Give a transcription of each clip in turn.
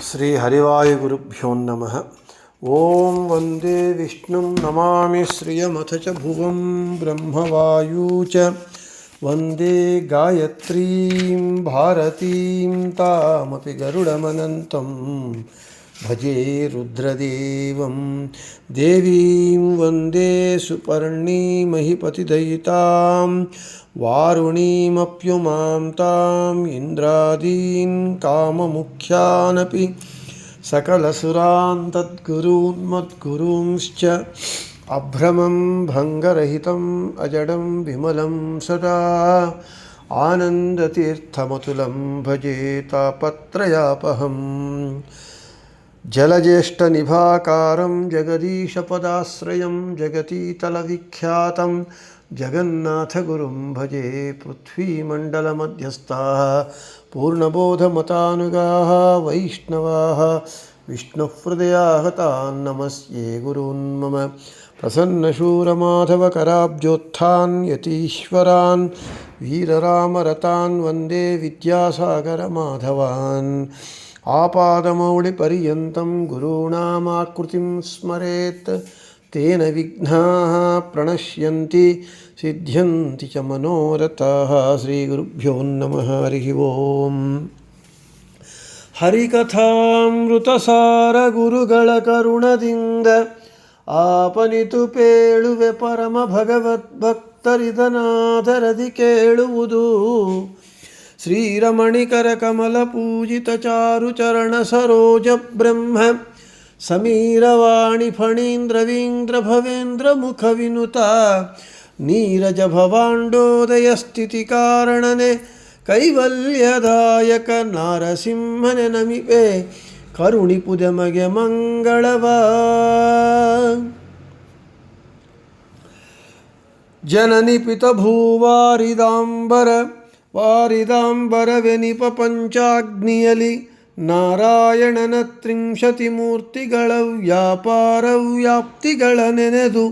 ಶ್ರೀ ಹರಿವಾಯುಗುರುಭ್ಯೋ ನಮಃ. ಓಂ ವಂದೇ ವಿಷ್ಣುಂ ನಮಾಮಿ ಶ್ರಿಯಮಥ ಚ ಭುವಂ ಬ್ರಹ್ಮವಾಯೂ ಚ ವಂದೇ ಗಾಯತ್ರೀಂ ಭಾರತೀಂ ತಾಮಪಿ ಗರುಡಮನಂತಂ ಭಜೆ ರುದ್ರದೇವಂ ದೇವೀಂ ವಂದೇ ಸುಪರ್ಣೀಮಹಿಪತಿದಯಿತಾಂ ವಾರುಣೀಮಪ್ಯುಮಾಂ ತಾಂ ಇಂದ್ರಾದೀನ್ ಕಾಮಮುಖ್ಯಾನಪಿ ಸಕಲಸುರಾನ್ ತದ್ಗುರೂನ್ ಮದ್ಗುರೂಂಶ್ಚ ಅಭ್ರಮಂ ಭಂಗರಹಿತಂ ಅಜಡಂ ವಿಮಲಂ ಸದಾ ಆನಂದತೀರ್ಥಮತುಲಂ ಭಜೆ ತಾಪತ್ರಯಾಪಹಂ. ಜಲಜ್ಯೇಷ್ಠನಿಭಾಕಾರಂ ಜಗದೀಶಪದಾಶ್ರಯಂ ಜಗತೀತಲವಿಖ್ಯಾತಂ ಜಗನ್ನಾಥಗುರುಂ ಭಜೆ. ಪೃಥ್ವೀಮಂಡಲಮಧ್ಯಸ್ಥಾಃ ಪೂರ್ಣಬೋಧಮತಾನುಗಾಃ ವೈಷ್ಣವಾಃ ವಿಷ್ಣುಹೃದಯಾಃ ತಾನ್ ನಮಸ್ಯೆ ಗುರೂನ್ ಮಮ. ಪ್ರಸನ್ನಶೂರಮಾಧವಕರಾಬ್ಜೋತ್ಥಾನ್ ಯತೀಶ್ವರಾನ್ ವೀರರಾಮರತಾನ್ ವಂದೇ ವಿದ್ಯಾಸಾಗರಮಾಧವಾನ್. ಆಪಾದಮೌಳಿಪರ್ಯಂతం ಗುರುಣಾಮಾಕೃತಿಂ ಸ್ಮರೇತ್ ತೇನ ವಿಘ್ನಾಃ ಪ್ರಣಶ್ಯಂತಿ ಸಿದ್ಧ್ಯಂತಿ ಚ ಮನೋರಥಾಃ. ಶ್ರೀ ಗುರುಭ್ಯೋ ನಮಃ. ಹರಿ ಓಂ. ಹರಿಕಥಾಮೃತಸಾರ ಗುರುಗಳ ಕರುಣದಿಂದ ಆಪನಿತು ಪೇಳುವೆ ಪರಮ ಭಗವದ್ಭಕ್ತರಿದನಾದರದಿ ಕೇಳುವುದು. ಶ್ರೀರಮಣಿಕರ ಕಮಲ ಪೂಜಿತ ಚಾರು ಚರಣ ಸರೋಜ ಬ್ರಹ್ಮ ಸಮೀರವಾಣಿ ಫಣೀಂದ್ರವೀಂದ್ರ ಭವೇಂದ್ರ ಮುಖ ವಿನುತ ನೀರಜ ಭವಾಂಡೋದಯ ಸ್ಥಿತಿ ಕಾರಣನೆ ಕೈವಲ್ಯದಾಯಕ ನಾರಸಿಂಹನೆ ನಮಿಪೆ ಕರುಣಿಪುದಮಗೆ ಮಂಗಳವ. ಜನನಿಪಿತ ವಾರಿದಾಂಬರವೆನಿಪ ಪಂಚಾಗ್ನಿಯಲಿ ನಾರಾಯಣನ ತ್ರಿಂಶತಿ ಮೂರ್ತಿಗಳ ವ್ಯಾಪ್ತಿಗಳ ನೆನೆದು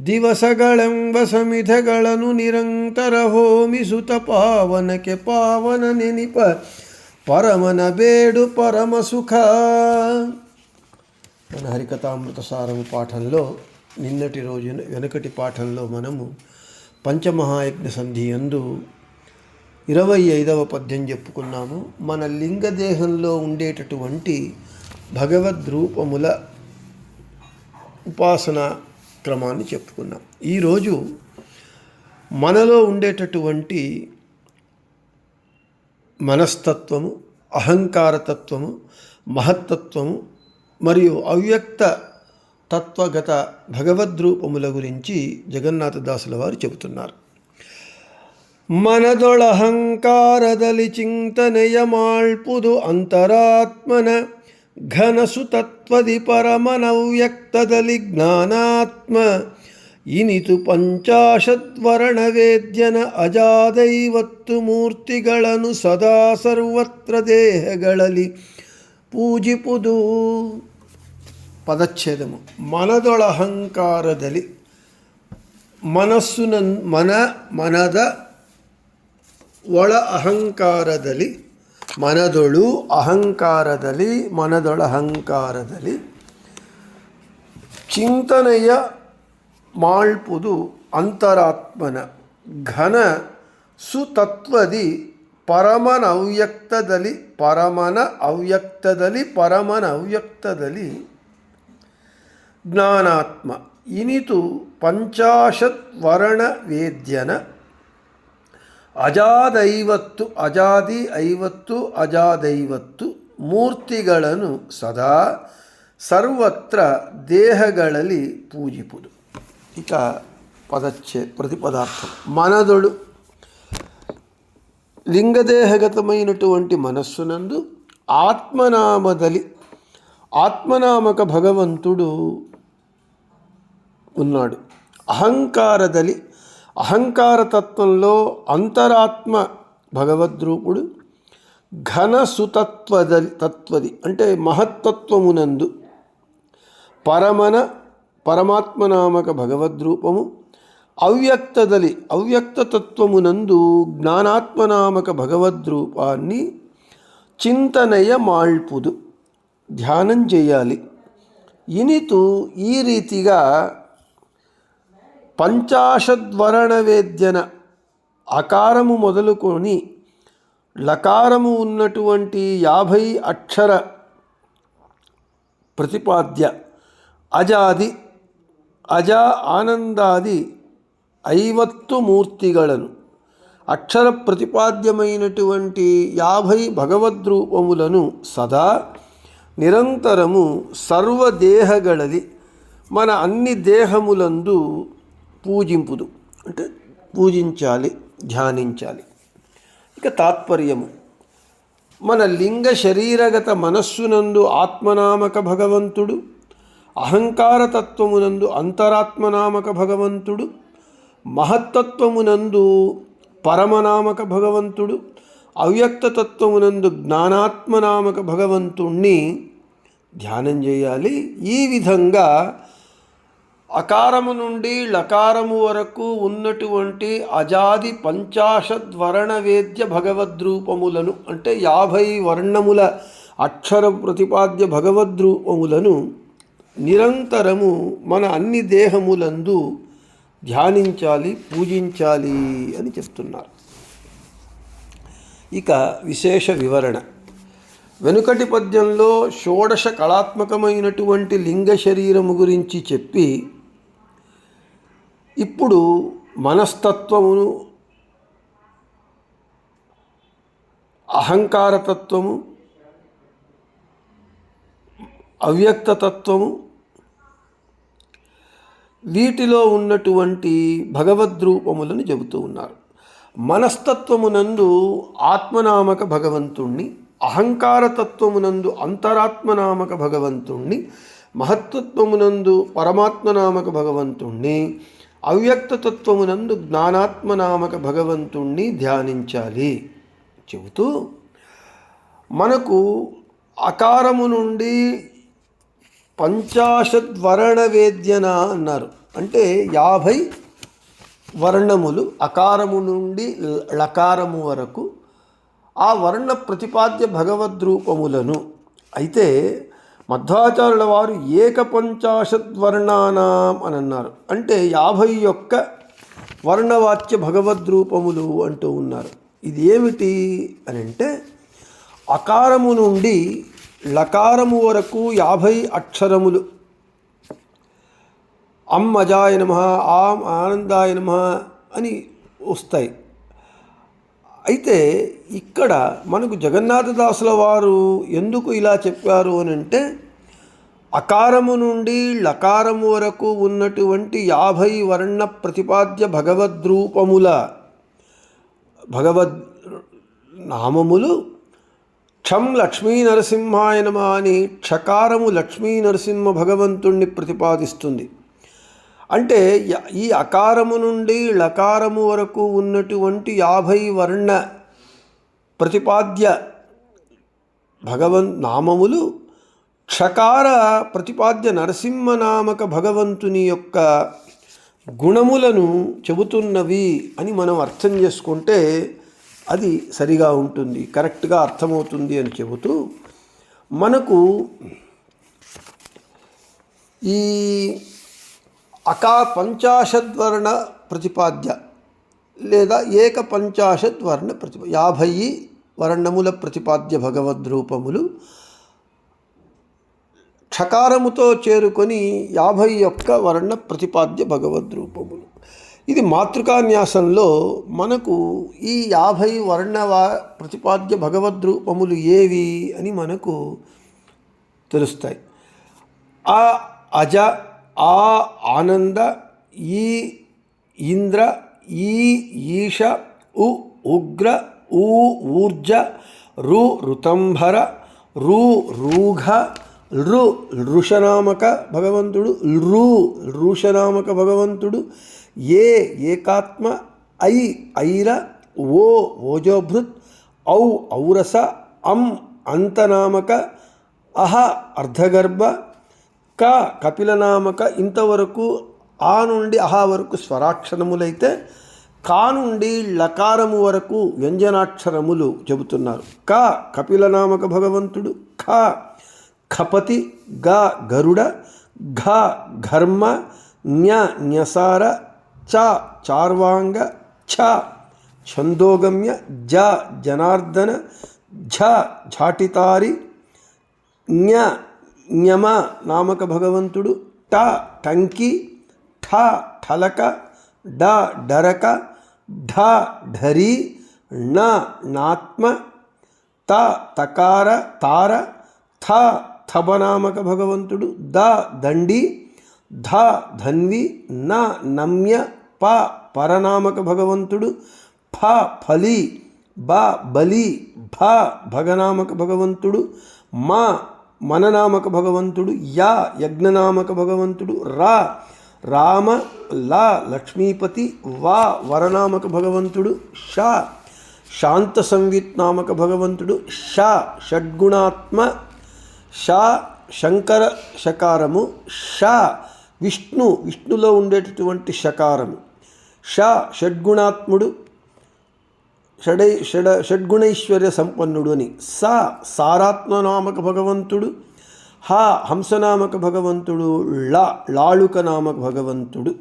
ದಿವಸಗಳೆಂಬ ಸಮಿಧಗಳನ್ನು ನಿರಂತರ ಹೋಮಿಸುತ್ತ ಪಾವನಕ್ಕೆ ಪಾವನ ನೆನಿಪ ಪರಮನ ಬೇಡು పరమ సుఖ. మన హరికథామృత సారము పాఠంలో నిన్నటి రోజున వెనకటి పాఠంలో మనము పంచమహాయజ్ఞ సంధి యందు 25వ పద్యం చెప్పుకున్నాము. మన లింగదేహంలో ఉండేటటువంటి భగవద్రూపముల ఉపాసన క్రమాన్ని చెప్పుకున్నాం. ఈరోజు మనలో ఉండేటటువంటి మనస్తత్వము, అహంకారతత్వము, మహత్తత్వము మరియు అవ్యక్త తత్వగత భగవద్రూపముల గురించి జగన్నాథదాసుల వారు చెబుతున్నారు. మనదొಳಹಂಕಾರದಲ್ಲಿ ಚಿಂತನೆಯ ಮಾಳ್ಪುದು ಅಂತರಾತ್ಮನ ಘನಸು ತತ್ವದಿ ಪರಮನವ್ಯಕ್ತದಲ್ಲಿ ಜ್ಞಾನಾತ್ಮ ಇನಿತು ಪಂಚಾಶದ್ವರ್ಣವೇದ್ಯನ ಅಜಾದೈವತ್ತು ಮೂರ್ತಿಗಳನ್ನು ಸದಾ ಸರ್ವತ್ರ ದೇಹಗಳಲ್ಲಿ ಪೂಜಿಪುದು. ಪದಚ್ಛೇದము. మనదొಳಹಂಕಾರದಲ್ಲಿ ಮನದ ಒಳ ಅಹಂಕಾರದಲ್ಲಿ మనదొಳಹಂಕಾರದಲ್ಲಿ ಚಿಂತನೆಯ ಮಾಳ್ಪುದು ಅಂತರಾತ್ಮನ ಘನ ಸುತತ್ವದಿ ಪರಮನ ಅವ್ಯಕ್ತದಲ್ಲಿ ಜ್ಞಾನಾತ್ಮ ಇನಿತು ಪಂಚಾಶತ್ ವರ್ಣ ವೇದ್ಯನ ಅಜಾದೈವತ್ತು ಮೂರ್ತಿಗಳನ್ನು ಸದಾ ಸರ್ವತ್ರ ದೇಹಗಳಲ್ಲಿ ಪೂಜಿಪುದು. ఇక ప్రతిపదార్థం. మనదొడు లింగదేహగతమైనటువంటి మనస్సునందు ఆత్మనామక భగవంతుడు ఉన్నాడు. అహంకారతత్వంలో అంతరాత్మ భగవద్రూపుడు. ఘనసుతత్వది అంటే మహత్తత్వమునందు పరమాత్మనామక భగవద్రూపము. ಅವ್ಯಕ್ತತತ್ವమునందు ಜ್ಞಾನಾತ್ಮನಾಮಕ ಭಗವದ್ರೂಪಾన్ని చింతనయ మాల్పుదు. ధ్యానం చేయాలి. ఇనితు ఈ రీతిగా పంచాశద్వర్ణవేద్యన అకారము మొదలుకొని లకారము ఉన్నటువంటి 50 అక్షర ప్రతిపాద్య ಅಜಾದಿ ಅಜ ಆನಂದಾದಿ 50 మూర్తిಗಳನ್ನು అక్షర ప్రతిపాద్యమైనటువంటి 50 భగవద్రూపములను సదా నిరంతరము సర్వదేహగళది మన అన్ని దేహములందు పూజింపుదు, అంటే పూజించాలి, ధ్యానించాలి. ఇక తాత్పర్యము, మన లింగ శరీరగత మనస్సునందు ఆత్మనామక భగవంతుడు, అహంకారతత్వమునందు అంతరాత్మనామక భగవంతుడు, మహత్తత్వమునందు పరమనామక భగవంతుడు, అవ్యక్తతత్వమునందు జ్ఞానాత్మనామక భగవంతుణ్ణి ధ్యానం చేయాలి. ఈ విధంగా అకారము నుండి లకారము వరకు ఉన్నటువంటి అజాది పంచాశద్వర్ణవేద్య భగవద్రూపములను, అంటే 50 వర్ణముల అక్షర ప్రతిపాద్య భగవద్రూపములను నిరంతరము మన అన్ని దేహములందు ధ్యానించాలి, పూజించాలి అని చెప్తున్నారు. ఇక విశేష వివరణ. వెనుకటి పద్యంలో షోడశ కళాత్మకమైనటువంటి లింగ శరీరము గురించి చెప్పి ఇప్పుడు మనస్తత్వమును, అహంకారతత్వము, అవ్యక్తతత్వము, వీటిలో ఉన్నటువంటి భగవద్రూపములను చెబుతూ ఉన్నారు. మనస్తత్వమునందు ఆత్మనామక భగవంతుణ్ణి, అహంకారతత్వమునందు అంతరాత్మనామక భగవంతుణ్ణి, మహత్తత్వమునందు పరమాత్మనామక భగవంతుణ్ణి, అవ్యక్తతత్వమునందు జ్ఞానాత్మనామక భగవంతుణ్ణి ధ్యానించాలి చెబుతూ మనకు అకారము నుండి పంచాశద్వర్ణవేద్యన అన్నారు. అంటే 50 వర్ణములు అకారము నుండి లకారము వరకు ఆ వర్ణ ప్రతిపాద్య భగవద్రూపములను. అయితే మధ్వాచార్యుల వారు ఏకపంచాశద్వర్ణానాం అని అన్నారు. అంటే 51 వర్ణవాచ్య భగవద్రూపములు అంటూ ఉన్నారు. ఇది ఏమిటి అని అంటే అకారము నుండి లకారము వరకు 50 అక్షరములు అం అజాయ నమః, ఆం ఆనందాయ నమః అని వస్తాయి. అయితే ఇక్కడ మనకు జగన్నాథదాసుల వారు ఎందుకు ఇలా చెప్పారు అని అంటే అకారము నుండి లకారము వరకు ఉన్నటువంటి 50 వర్ణ ప్రతిపాద్య భగవద్రూపముల భగవద్ నామములు క్షం లక్ష్మీ నరసింహాయ నమః అని క్షకారము లక్ష్మీ నరసింహ భగవంతుణ్ణి ప్రతిపాదిస్తుంది. అంటే ఈ అకారము నుండి లకారము వరకు ఉన్నటువంటి 50 వర్ణ ప్రతిపాద్య నామములు క్షకార ప్రతిపాద్య నరసింహనామక భగవంతుని యొక్క గుణములను చెబుతున్నవి అని మనం అర్థం చేసుకుంటే అది సరిగా ఉంటుంది, కరెక్ట్గా అర్థమవుతుంది అని చెబుతూ మనకు ఈ పంచాశద్వర్ణ ప్రతిపాద్య లేదా ఏక పంచాశద్వర్ణ 50 వర్ణముల ప్రతిపాద్య భగవద్రూపములు క్షకారముతో చేరుకొని 51 వర్ణ ప్రతిపాద్య భగవద్రూపములు. ఇది మాతృకాన్యాసంలో మనకు ఈ 50 వర్ణ ప్రతిపాద్య భగవద్రూపములు ఏవి అని మనకు తెలుస్తాయి. ఆ అజ, ఆ ఆనంద, ఈ ఇంద్ర, ఈ ఈశ, ఉ ఉగ్ర, ఊ ఊర్జ, రు ఋతంభర, రు రూఘ, రు ఋషనామక భగవంతుడు, రు ఋషనామక భగవంతుడు, ఏ ఏకాత్మ, ఐ ఐర, ఓ ఓజోభృత్, ఔ ఔరస, అం అంతనామక, అహ అర్ధగర్భ, క కపిలనామక. ఇంతవరకు ఆ నుండి అహ వరకు స్వరాక్షరములైతే కా నుండి లకారము వరకు వ్యంజనాక్షరములు చెబుతున్నారు. క కపిలనామక భగవంతుడు, ఖ ఖపతి గా గరుడ, ఘ ఘర్మ, న్య న్యసార, చ చార్వాంగ, ఛ ఛందోగమ్య, జ జనార్దన, ఝ ఝాటితారి, న్య న్యమ నామక భగవంతుడు, ట టంకి, ఠ ఠలక, డ డరక, ఢ ఢరి, ణ నాత్మ, త తకార తార, థ థబనామక భగవంతుడు, ద దండి, ధ ధన్వి, న నమ్య, ప పరనామక భగవంతుడు, ఫ ఫలి, బ బలి, భ భగనామక భగవంతుడు, మ మననామక భగవంతుడు, య యజ్ఞనామక భగవంతుడు, రా రామ, ల లక్ష్మీపతి, వా వరనామక భగవంతుడు, ష శాంత సంవిత్ నామక భగవంతుడు, ష షడ్గుణాత్మ, ష శంకర శకారము, ష విష్ణులో ఉండేటటువంటి శకారము, ష షడ్గుణాత్ముడు, షడ్గుణైశ్వర్య సంపన్నుడు అని, స సారాత్మనామక భగవంతుడు, హ హంసనామక భగవంతుడు, లాళుక నామక భగవంతుడు.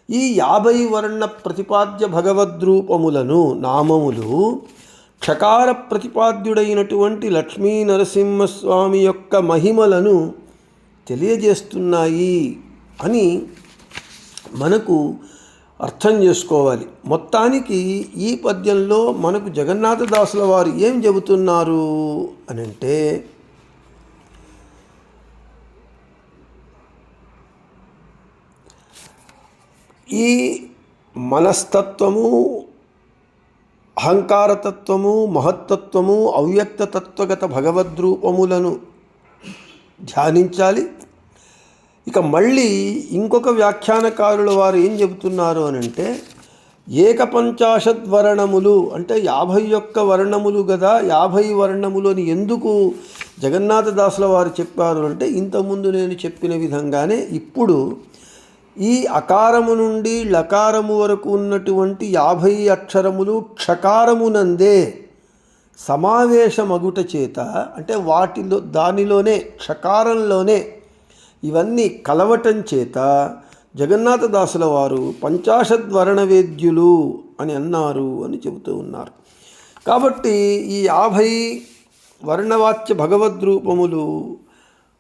ఈ 50 వర్ణ ప్రతిపాద్య భగవద్రూపములను నామములు క్షకార ప్రతిపాద్యుడైనటువంటి లక్ష్మీ నరసింహస్వామి యొక్క మహిమలను తెలియజేస్తున్నాయి అని మనకు అర్థం చేసుకోవాలి. మొత్తానికి ఈ పద్యంలో మనకు జగన్నాథదాసుల వారు ఏం చెబుతున్నారు అని అంటే, ఈ మనస్తత్వము, అహంకారతత్వము, మహత్తత్వము, అవ్యక్తతత్వగత భగవద్రూపములను ధ్యానించాలి. ఇక మళ్ళీ ఇంకొక వ్యాఖ్యానకారుల వారు ఏం చెబుతున్నారు అని అంటే, ఏకపంచాశద్వర్ణములు అంటే 51 వర్ణములు కదా, 50 వర్ణములు అని ఎందుకు జగన్నాథదాసుల వారు చెప్పారు అంటే, ఇంతకుముందు నేను చెప్పిన విధంగానే ఇప్పుడు ఈ అకారము నుండి లకారము వరకు ఉన్నటువంటి 50 అక్షరములు క్షకారమునందే సమావేశమగుట చేత, అంటే దానిలోనే క్షకారంలోనే ఇవన్నీ కలవటం చేత జగన్నాథదాసుల వారు పంచాశద్వర్ణవేద్యులు అని అన్నారు అని చెబుతూ ఉన్నారు. కాబట్టి ఈ 50 వర్ణవాచ్య భగవద్రూపములు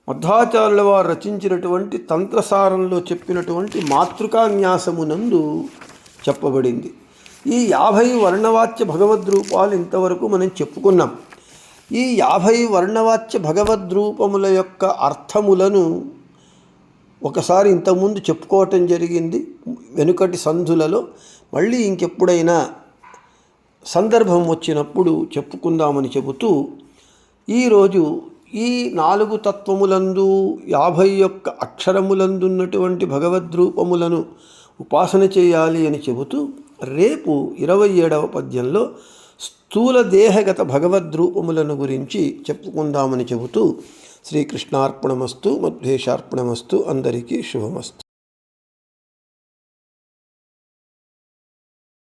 మధ్వాచార్యుల వారు రచించినటువంటి తంత్రసారంలో చెప్పినటువంటి మాతృకాన్యాసమునందు చెప్పబడింది. ఈ 50 వర్ణవాచ్య భగవద్రూపాలు ఇంతవరకు మనం చెప్పుకున్నాం. ఈ 50 వర్ణవాచ్య భగవద్రూపముల యొక్క అర్థములను ఒకసారి ఇంతకుముందు చెప్పుకోవటం జరిగింది వెనుకటి సంధులలో. మళ్ళీ ఇంకెప్పుడైనా సందర్భం వచ్చినప్పుడు చెప్పుకుందామని చెబుతూ, ఈరోజు ఈ 4 తత్వములందు 51 అక్షరములందున్నటువంటి భగవద్రూపములను ఉపాసన చేయాలి అని చెబుతూ, రేపు 27వ పద్యంలో స్థూల దేహగత భగవద్రూపములను గురించి చెప్పుకుందామని చెబుతూ, శ్రీకృష్ణార్పణమస్తు, మధ్వేషార్పణమస్తు. అందరికీ శుభమస్తు.